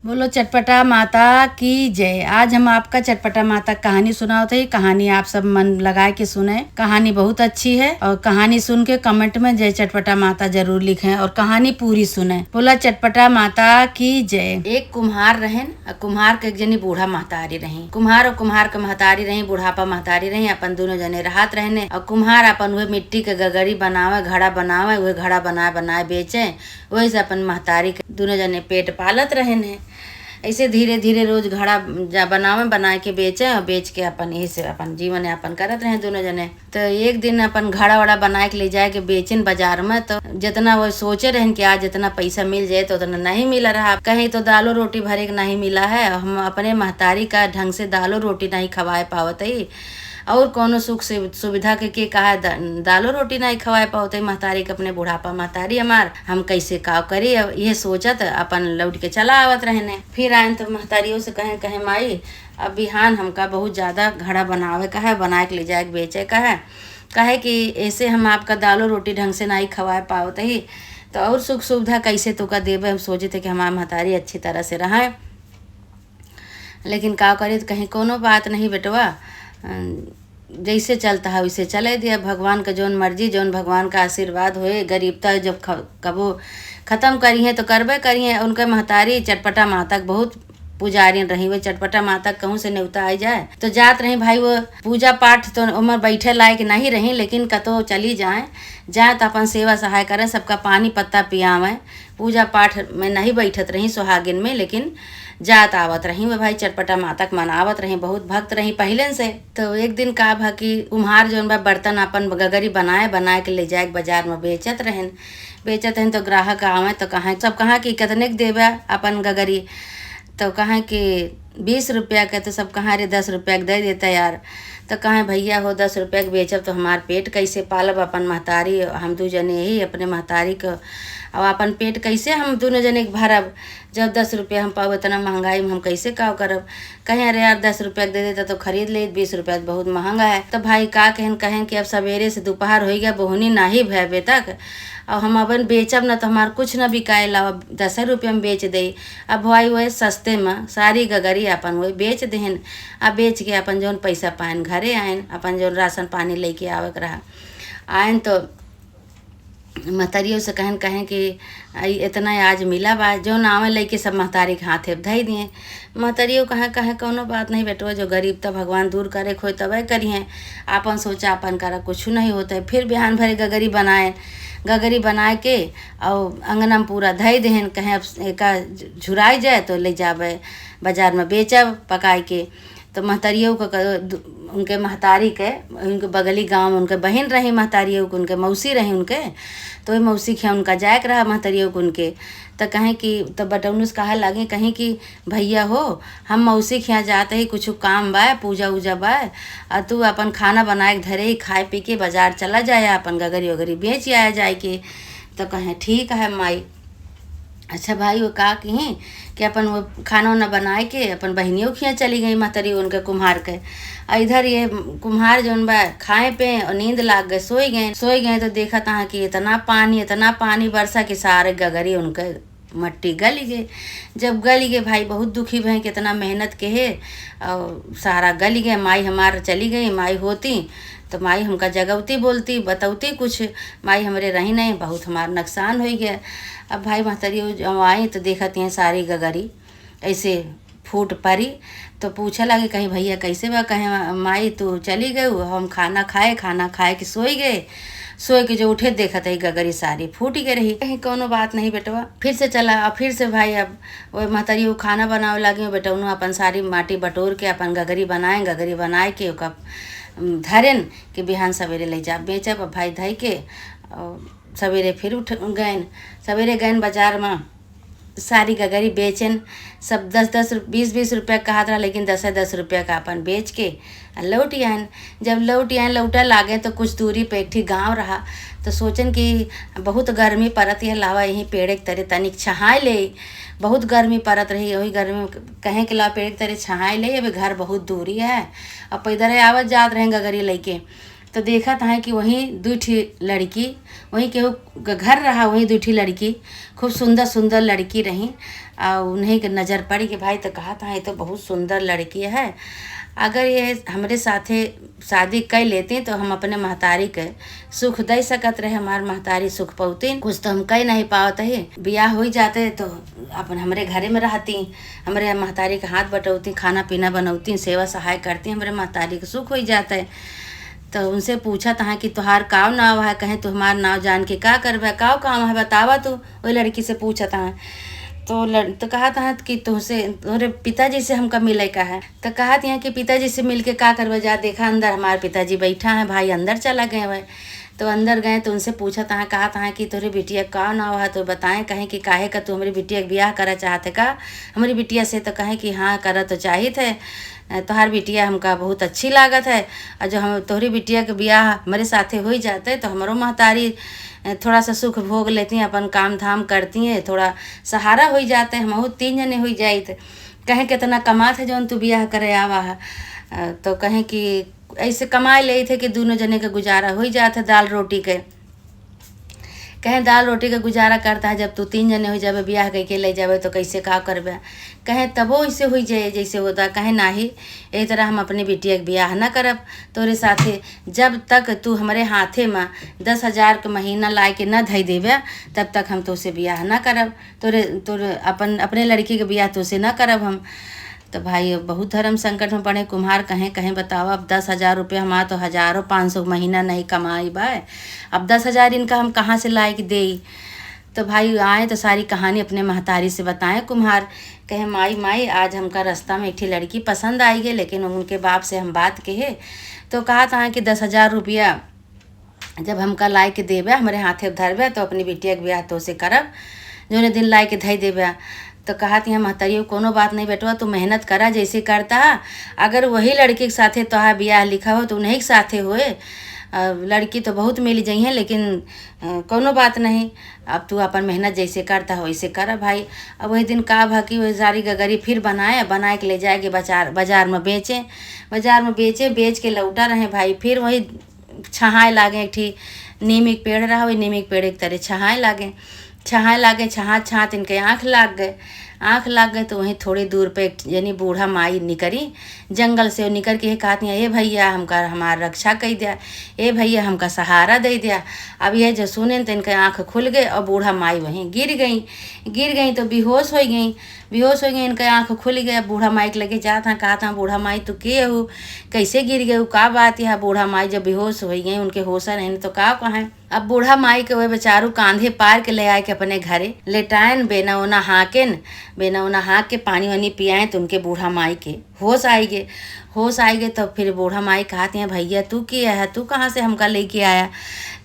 बोलो चटपटा माता की जय। आज हम आपका चटपटा माता कहानी सुनाते हैं। कहानी आप सब मन लगा के सुने। कहानी बहुत अच्छी है और कहानी सुन के कमेंट में जय चटपटा माता जरूर लिखें और कहानी पूरी सुने। बोला चटपटा माता की जय। एक कुम्हार रहें और कुम्हार के एक जनी बूढ़ा महतारी रही। कुम्हार और कुम्हार के महतारी रही, बुढ़ापा महतारी रही। अपन दोनों जने राहत रहने और कुम्हार अपन वह मिट्टी के गगरी बनावे, घड़ा बनावे, वह घड़ा बनाए बनाए बेचे। वही से अपन महतारी के दोनों जने पेट पालत रहने। ऐसे धीरे धीरे रोज घड़ा बनावे, बना के बेचे और बेच के अपन यही से अपन जीवन यापन करत रहे दोनों जने। तो एक दिन अपन घड़ा वड़ा बना के ले जाए के बेचन बाजार में, तो जितना वो सोचे रहन कि आज जितना पैसा मिल जाए तो उतना नहीं मिला रहा। कहीं तो दालो रोटी भरे के नहीं मिला है। हम अपने महतारी का ढंग से दालो रोटी नहीं खवाए पावत ही और कोनो सुख से सुविधा के कहा दालो रोटी नहीं खवाए पाते महतारी के। अपने बुढ़ापा महतारी हमार हम कैसे काव करी। अब ये सोचत अपन लौट के चला आवत रहने। फिर आयन तो महतारियों से कहे माई अब बिहान हमका बहुत ज़्यादा घड़ा बनावे का है, बना के ले जाए के बेचे का है। कहे कि ऐसे हम आपका दालो रोटी ढंग से नहीं खवाए पाते ही तो और सुख सुविधा कैसे तो का देवे। हम सोचे थे कि हमारा महतारी अच्छी तरह से रहे, लेकिन का करी तो कहीं कोनो बात नहीं बेटवा, जैसे चलता है वैसे चले दिया। भगवान का जौन मर्जी, जौन भगवान का आशीर्वाद होए। गरीबता जब कबो ख़त्म करी है तो करबे करी है। उनके महतारी चटपटा माता के बहुत पुजारी रही। वो चटपटा माता कहूँ से न्योता आई जाए तो जात रही भाई। वो पूजा पाठ तो उमर बैठे लायक नहीं रही, लेकिन कतो चली जाए तो अपन सेवा सहाय करें, सबका पानी पत्ता पियावें। पूजा पाठ में नहीं बैठत रही सुहागिन में, लेकिन जात आवत रही। वह भाई चटपटा माता के मनावत रही, बहुत भक्त रही पहले से। तो एक दिन का भा कि कुम्हार जौन बा बर्तन अपन गगरी बनाए के ले जाए बाजार में बेचत रहन। तो ग्राहक आवे तो कहाँ कि कितने के देवे अपन गगरी। तो कहाँ कि 20 रुपया के, तो सब कहाँ रे 10 रुपया के दे देता यार। तो कहें भैया हो 10 रुपया के बेचब तो हमार पेट कैसे पालब। अपन महतारी हम दू जने ही अपने महतारी को और अपन पेट कैसे हम दोनों जने के भरब। जब 10 रुपया हम पाओ इतना महंगाई में हम कैसे काव करब। कहें अरे यार 10 रुपया दे देता तो खरीद ले, 20 रुपया बहुत महंगा है। तो भाई का कहें कि अब सवेरे से दोपहर हो गया, बोहनी नहीं भय तक और हम अपन बेचब ना तो हमार कुछ ना बिकाए ला। 10 रुपया में बेच दे। अब भाई वह सस्ते में सारी गगरी अपन वही बेच देहन। अब बेच के अपन जौन पैसा पाइन घरे आयन, अपन जौन राशन पानी लेके आवक रहा आयन। तो महतारियों से कहें कि इतना आज मिला बा, जो नावे लेके सब महतारी के हाथे धई दिए। महतारियों कहें कोनो बात नहीं बेटवा, जो गरीब तो भगवान दूर करे खोई तब करिए। आपन सोचा अपन करा कुछ नहीं होता है। फिर बिहान भरे गगरी बनाए के और अंगना में पूरा धई देहन। कहें अब एका झुराई जाए तो ले जावे बाजार में बेचब पकाए के। तो महतारियों को उनके महतारी के उनके बगली गांव में उनके बहन रही महतारियों को, उनके मौसी रही उनके। तो वही मौसी खिया उनका जायक रहा महतारियों को उनके। तो कहें कि तो बटौनुस कहा लगे कहीं कि भैया हो हम मौसी खिया जाते ही कुछ काम बा, पूजा उजा बा, और तू अपन खाना बनाए के धरे ही खाए पी के बाजार चला जाए, अपन गगरी वगरी बेच आया जाए के। तो कहें ठीक है माई। अच्छा भाई वो का कहीं कि अपन वो खाना वाना बनाए के अपन बहनियों खिया चली गई महतारी उनके कुम्हार के। इधर ये कुम्हार जौन बा खाए पे और नींद लाग गए, सोए गए तो देखा तहाँ कि इतना पानी बरसा कि सारे गगरी उनके मट्टी गली गए। जब गली गए भाई बहुत दुखी भई, कितना मेहनत के है और सारा गली गए। माई हमार चली गई, माई होती तो माई हमका जगवती बोलती बतौती कुछ। माई हमारे रही नहीं, बहुत हमारा नुकसान हो गया। अब भाई महतारी जब आई तो देखती हैं सारी गगरी ऐसे फूट पड़ी। तो पूछा लगे कहीं भैया कैसे बा। कहें माई तू चली गई, हम खाना खाए कि सोए के जो उठे देखा था गगरी सारी फूट गई रही। कहीं कोनो बात नहीं बेटवा, फिर से चला और फिर से भाई अब वो महतारी वो खाना बनावे लगे। बेटा उन्होंने अपन सारी माटी बटोर के अपन गगरी बनाए के ओका धरेन कि बिहान सवेरे ले जा बेचब। अब भाई धई के और सवेरे फिर सवेरे गए बाजार में सारी गगरी बेचन। सब 10-10 20-20 रुपया कहा था, लेकिन 10-10 रुपया का अपन बेच के लौट आयन। जब लौटा लागे तो कुछ दूरी पे एक गाँव रहा। तो सोचन कि बहुत गर्मी परत है, लावा यहीं पेड़ के तरे तनिक छहाए ले। बहुत गर्मी परत रही, वही गर्मी कहें कि ला पेड़ के तरे छहाए ले। अभी घर बहुत दूरी है और पैदल आवत जात रहे गगरी लेके। तो देखा था कि वहीं दूठी लड़की, वहीं केहू के घर रहा, वहीं दूठी लड़की खूब सुंदर सुंदर लड़की रही। और उन्हीं के नज़र पड़ी कि भाई तो कहा था ये तो बहुत सुंदर लड़की है, अगर ये हमरे साथे शादी कर लेती तो हम अपने महतारी के सुख दे सकत रहे, हमार महतारी सुख पौती, कुछ तो हम कह नहीं पावत ही। बियाह हो जाते तो अपन हमरे घरे में रहती, हमरे महतारी के हाथ बटौती, खाना पीना बनौती, सेवा सहाय करती, हमरे महतारी के सुख हो जाते। तो उनसे पूछा था कि तुहार काव नाव है, कहें तुम्हार नाव जान के का करबे, काव काम है बतावा तू। वही लड़की से पूछा था तो कहा था कि तुमसे तोरे पिताजी से हमका मिले का है। तो कहा था कि पिताजी से मिल के का करवा, जा देखा अंदर हमारे पिताजी बैठा है, भाई अंदर चला गए हुए। तो अंदर गए तो उनसे पूछा था, कहा था कि तोरे बिटिया का नाव है, तो बताएं कहें कि काहे का तू हमारी बिटिया का ब्याह करा चाहते का हमारी बिटिया से। तो कहें कि हाँ करा तो चाहिए थे, तोहार बिटिया हमका बहुत अच्छी लागत है, और जो हम तोहरी बिटिया के ब्याह हमारे साथे हो जाते तो हमारो महतारी थोड़ा सा सुख भोग लेती हैं, अपन काम धाम करती हैं, थोड़ा सहारा हो जाते हैं, हम 3 जने हो जाए। कहें कितना कमात है जौन तू ब्याह करे आवा है। तो कहें कि ऐसे कमाए ले थे कि दोनों जने का गुजारा हो जाता है दाल रोटी के। कहें दाल रोटी का गुजारा करता है, जब तू 3 जने हो जावे ब्याह करके ले जावे तो कैसे का करबे। कहें तबो ऐसे हो जाए जैसे होता, कहें नाही एक तरह हम अपनी बिटिया के ब्याह न करब तोरे साथे, जब तक तू हमारे हाथे में 10,000 के महीना ला के न धई देवे तब तक हम तोसे ब्याह न करब, तोरे अपने लड़की के ब्याह तोसे न करब हम। तो भाई बहुत धर्म संकट में पड़े कुम्हार, कहें कहें बताओ अब 10,000 रुपये, हमारा तो 1,000-500 महीना नहीं कमाई बाय, अब 10,000 इनका हम कहाँ से ला के दे। तो भाई आए तो सारी कहानी अपने महतारी से बताएं कुम्हार, कहे माई माई आज हमका रास्ता में एक लड़की पसंद आई है, लेकिन उनके बाप से हम बात कहे तो कहा था कि 10,000 रुपया जब हमका ला के देवे हमारे हाथे धरबे तो अपनी बिटिया के ब्याह तो से करब, जो दिन ला के धई देवे। तो कहा थी महतरियो कोनो बात नहीं बेटवा, तू मेहनत करा जैसे करता, अगर वही लड़की के साथे तोहार ब्याह लिखा हो तो उन्हीं के साथे होए, लड़की तो बहुत मिल जाई है, लेकिन कोनो बात नहीं, अब तू अपन मेहनत जैसे करता हो वैसे कर भाई। अब वही दिन का भाकी वही सारी गगरी फिर बनाए के ले जाएंगे बाजार में बेच के लौटा रहे भाई। फिर वही छहाए लागे, एक ठी नीम के पेड़ रहा, वही नीम के पेड़ एक तरह छहाए लागे छहात इनके आँख लाग गए तो वहीं थोड़ी दूर पे एक यानी बूढ़ा माई निकरी जंगल से, निकर के कहती हैं ए भैया हमका हमार रक्षा कर दिया, ए भैया हमका सहारा दे दिया। अब यह जो सुने तो इनके आँख खुल गए और बूढ़ा माई वहीं गिर गई तो बेहोश हो गई, इनके आँख खुल गया। बूढ़ा माई के लगे जाता कहा था बूढ़ा माई तू के हो, कैसे गिर गए, का बात है। बूढ़ा माई जब बेहोश हो गई उनके होशा नहीं तो का कहें। अब बूढ़ा माई के वह बेचारू कांधे पार के ले आए के अपने घरे लेटायन, बेना उना हाँक के पानी वानी पियाएं तो उनके बूढ़ा माई के होश आई गए। तो फिर बूढ़ा माई कहते हैं भैया तू किया है, तू कहाँ से हमका लेके आया।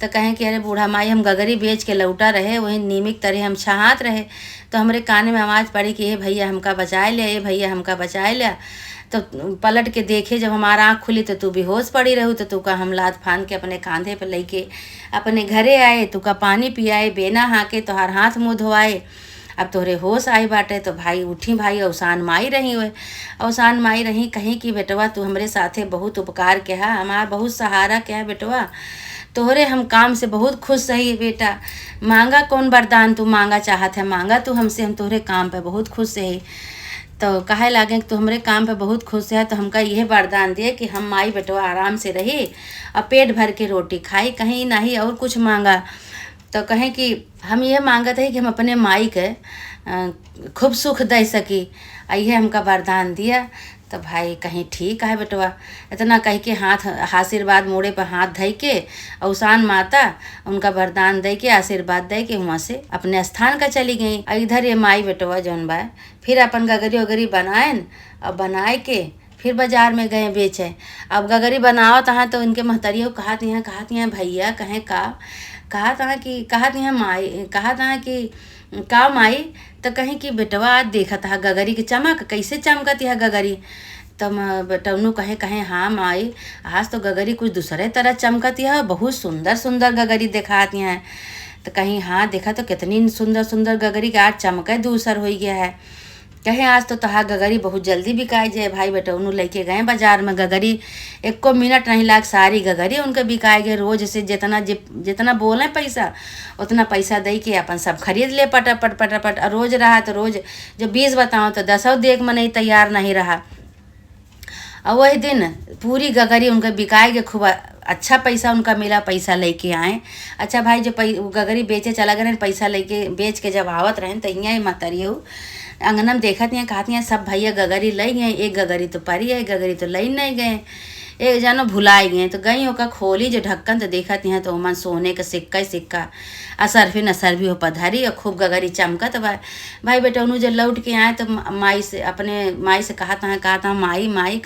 तो कहें कि अरे बूढ़ा माई हम गगरी बेच के लौटा रहे, वही नीमिक तरह हम छहात रहे तो हमरे कान में आवाज़ पड़ी कि ए भैया हमका बचाए लिया। तो पलट के देखे जब हमारा आँख खुली तो तू बेहोश पड़ी रहू, तो तू का हम लाद फान के अपने कांधे पर लेके अपने घरे आए, तू का पानी पियाए, बेना हाँके, तोहार हाथ मुँह धोआए, अब तोहरे होश आई बाटे। तो भाई उठी भाई अवसान माई रही कहीं कि बेटवा तू हमरे साथे बहुत उपकार के है, हमारा बहुत सहारा के है बेटवा, तोहरे हम काम से बहुत खुश रही बेटा, मांगा कौन वरदान तू मांगा चाहत है, मांगा तू हमसे, हम तोहरे काम पे बहुत खुश रही। तो कहे लागे कि तू हमरे काम पे बहुत खुश है तो हमका यह वरदान दिए कि हम माई बेटवा आराम से रही और पेट भर के रोटी खाई, कहीं नहीं और कुछ मांगा। तो कहें कि हम ये मांगत है कि हम अपने माई के खूब सुख दे सकी, यह हमका वरदान दिया। तो भाई कहीं ठीक है बेटवा, इतना कह के हाथ आशीर्वाद मोड़े पर हाथ धई के अवसान माता उनका वरदान दे के आशीर्वाद दे के वहाँ से अपने स्थान का चली गई। इधर ये माई बेटवा जौन बा फिर अपन गगरी वगरी बनाएन और बनाए के फिर बाजार में गए बेचे। अब गगरी बनाओ तहाँ तो इनके महतरियों कहती हैं भैया कहें कहा था कि का माई। तो कहीं कि बेटवा देखा था गगरी की चमक कैसे चमकती है गगरी। तो बेटवनू कहें हाँ माई आज तो गगरी कुछ दूसरे तरह चमकती है, बहुत सुंदर गगरी दिखाती हैं। तो कहीं हाँ देखा तो कितनी सुंदर गगरी का आज चमके दूसर हो गया है। कहे आज तो तहार गगरी बहुत जल्दी बिकाई जाए। भाई बेटौनू लेके गए बाजार में गगरी, एको मिनट नहीं लाग सारी गगरी उनके बिकाई गए। रोज से जितना बोले पैसा उतना पैसा दे के अपन सब खरीद ले पटापट पटापट। और रोज रहा तो रोज जब 20 बताओ तो 10 देख में नहीं तैयार नहीं रहा। और वही दिन पूरी गगरी उनका बिकाई के खूब अच्छा पैसा उनका मिला, पैसा लेके आए। अच्छा भाई जो गगरी बेचे चला गए, पैसा लेके बेच के जब आवत रहे तो यहाँ ही मतरियो अंगना में देखत यहाँ कहती हैं सब भैया गगरी ले गए, एक गगरी तो परी है, एक गगरी तो ले नहीं गए, एक जानो भुलाए गए। तो गई ओका खोली जो ढक्कन तो देखत यहाँ तो ओमन सोने का सिक्का ही सिक्का असरफी नसरफी हो पधारी और खूब गगरी चमकत बा। भाई बेटा उन्होंने जब लौट के आए तो माई से अपने माई से कहा था माई माई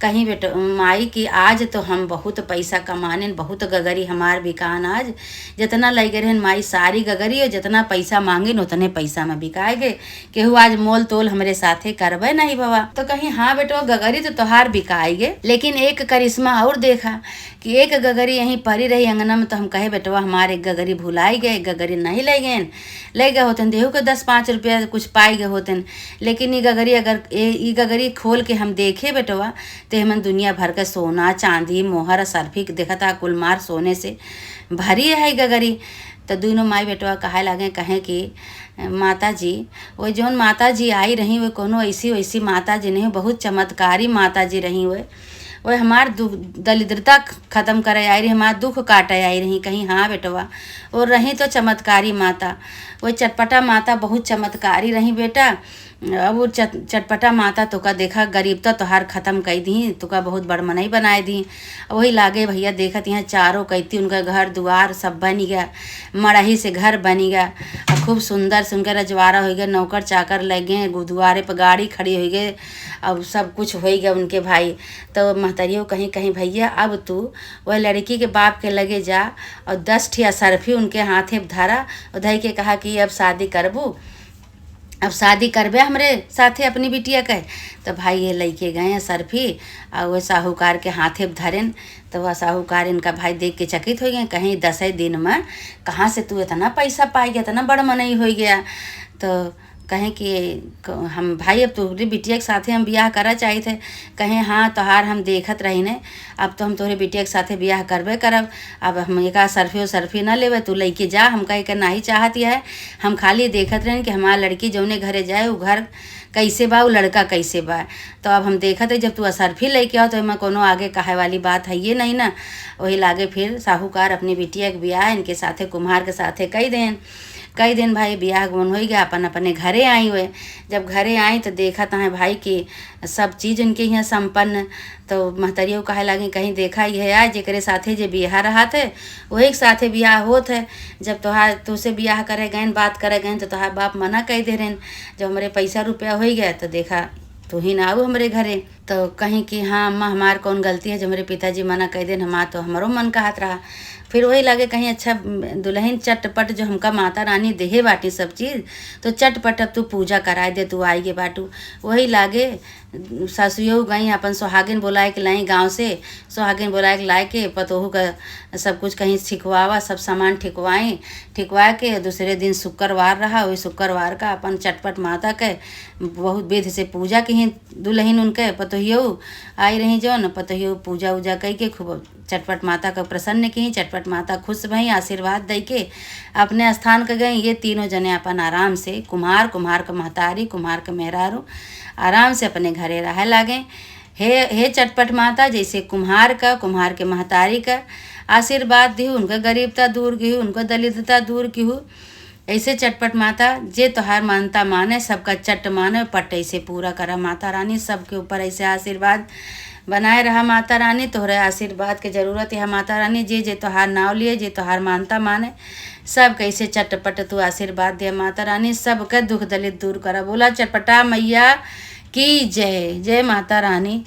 कहीं बेटा माई की आज तो हम बहुत पैसा कमाने, बहुत गगरी हमार बिकान आज जितना लगे रहन माई सारी गगरी और जितना पैसा मांगे उतने पैसा में बिकाए गए। केहू आज मोल तोल हमरे साथे करबे नहीं बाबा। तो कहीं हाँ बेटो गगरी तो तोहार बिकाई गे, लेकिन एक करिश्मा और देखा कि एक गगरी यहीं परी रही अंगना में। तो हम कहे बेटवा हमारे एक गगरी भुलाई गए, गगरी नहीं ले गए होते देहू के 10-5 रुपया कुछ पाई गए होते। लेकिन ये गगरी अगर ये गगरी खोल के हम देखे बेटवा तो हमन दुनिया भर का सोना चांदी मोहर सरफी देखा था कुलमार सोने से भरी है गगरी। तो दोनों माई बेटवा कहे लगे कहें कि माता जी वो जौन माता जी आई रही वो कोनो ऐसी वैसी माता जी नहीं, बहुत चमत्कारी माता जी रही वो हमार दरिद्रता ख़त्म करे आई रही, हमारा दुख काटे आई रही। कहीं हाँ बेटवा और रही तो चमत्कारी माता, वो चटपटा माता बहुत चमत्कारी रही बेटा। अब वो चटपटा माता तो का देखा गरीबता तोहार ख़त्म कर दी, तो का बहुत बड़ मनई बनाए दी। वही लागे भैया देखत यहाँ चारों कहती उनका घर दुआर सब बन गया, मड़ही से घर बन गया और खूब सुंदर से उनका रजवाड़ा हो गया, नौकर चाकर लगे, दुआरे पर गाड़ी खड़ी हो गई, अब सब कुछ हो गया उनके भाई। तो महतरियों कहीं कहीं भैया अब तू वह लड़की के बाप के लगे जा और 10 ठिया सरफी उनके हाथे धरा और धई के कहा कि अब शादी करबू, अब शादी करबे हमरे साथे अपनी बिटिया के। तो भाई ये लेके गए सरफी और वह साहूकार के हाथे धरेन। तो वह साहूकार इनका भाई देख के चकित हो गए, कहीं 10 दिन में कहाँ से तू इतना पैसा पाई गया, इतना बड़ मनई हो गया। तो कहें कि हम भाई अब तोहरी बिटिया के साथे हम ब्याह करा चाहिए थे। कहें हाँ तोहार हम देखत रही ने, अब तो हम तोहरे बिटिया के साथे ब्याह करबे करब। अब हम एक सरफी ना लेवे, तू लेके जा। हम कहे के नहीं चाहती है, हम खाली देखत रहे कि हमारा लड़की जौने घरे जाए वो घर कैसे बा, वो लड़का कैसे बा। तो अब हम देखत है जब तू असरफी लेके आओ तो एमा कोनो आगे कहे वाली बात है ये नहीं ना। वही लागे फिर साहूकार अपनी बिटिया के ब्याह इनके साथे कुम्हार के साथे कई दिन भाई ब्याह गुन हो गया, अपन अपने घरे आई हुए। जब घरे आई तो देखा था भाई कि सब चीज़ उनके यहाँ संपन्न। तो महतरियों कहे लगी कहीं देखा ही है आज जेकरे साथे जे ब्याह रहा थे वही के साथे ब्याह होत है। जब तोहार तुझसे ब्याह करे गए बात करे गए तो तोहार बाप मना कह दे रहे, जब हमारे पैसा रुपया हो गया तो देखा तू ही ना आओ हमारे घरे। तो कहीं कि हाँ अम्मा हमार कौन गलती है जो हमारे पिताजी मना कह देन, हमार तो हमारो मन का हाथ रहा। फिर वही लगे कहीं अच्छा दुल्हन चटपट जो हमका माता रानी देहे बाटी सब चीज़, तो चटपट अब तू पूजा कराए दे, तू आई गे बाटू। वही लागे सासुयो गई अपन सुहागिन बुलाए के लाई गांव से, सुहागिन बुलाए के लाए के पतोहू का सब कुछ कहीं ठिकवावा, सब सामान ठिकवा के दूसरे दिन शुक्रवार रहा, वही शुक्रवार का अपन चटपट माता के बहुत विध से पूजा की दुल्हन उनके पतोहियो आई रही जो न पतोहियो पूजा उजा कई के खूब चटपट माता का प्रसन्न की। चटपट माता खुश भई आशीर्वाद दे के अपने स्थान के गई। ये तीनों जने अपन आराम से कुम्हार का महतारी कुम्हार का मेहरारू आराम से अपने घरे रह लागे। हे चटपट माता जैसे कुम्हार के महतारी का आशीर्वाद दी, उनका गरीबता दूर की उनका दलितता दूर की हो। ऐसे चटपट माता जे तोहार मानता माने सबका चट माने पट ऐसे पूरा करा माता रानी, सबके ऊपर ऐसे आशीर्वाद बनाए रहा माता रानी। तोहरे आशीर्वाद के जरूरत है माता रानी, जे तोहार नाव लिए जे तोहार मानता माने सब कैसे चटपट तू आशीर्वाद दे माता रानी, सबका दुख दलित दूर करा। बोला चटपटा मैया की जय, जय माता रानी।